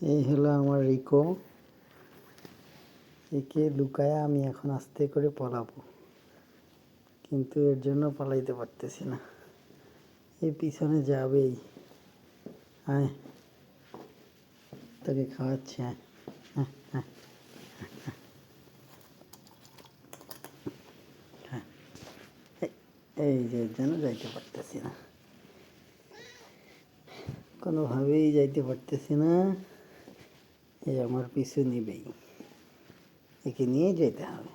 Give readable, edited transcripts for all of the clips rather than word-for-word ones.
এই হলো আমার রিকো। একে লুকায়া আমি এখন আস্তে করে পলাবো, কিন্তু এর জন্য পালাইতে পারতেছি না। এই পিছনে যাবেই। আয়, তোকে খাওয়াচ্ছি। আয়, এই যে যেন যাইতে পারতেছি না, কোনোভাবেই যাইতে পারতেছি না। এই আমার পিছু নিবেই, একে নিয়ে যেতে হবে।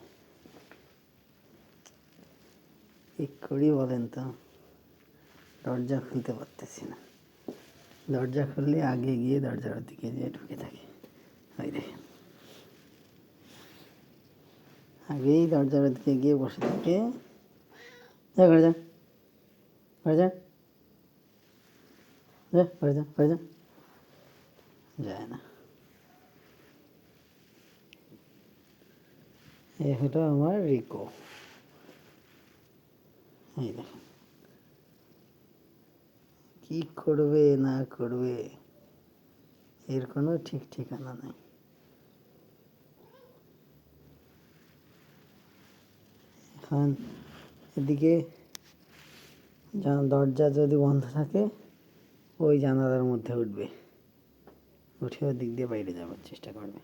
কি করি বলেন তো, দরজা খুলতে পারতেছি না। দরজা খুললে আগে গিয়ে দরজার দিকে যেয়ে ঢুকে থাকে। ওই দেখেন, আগেই দরজার দিকে গিয়ে বসে থাকে। যা ঘরে যা, ঘরে যা, যা ঘরে যা, ঘরে যা। যায় না। এ হলো আমার রিকো। এই দেখেন কি করবে না করবে, এর কোনো ঠিক ঠিকানা নেই। এখন এদিকে দরজা যদি বন্ধ থাকে, ওই জানালার মধ্যে উঠবে, উঠে ওদিক দিয়ে বাইরে যাওয়ার চেষ্টা করবে।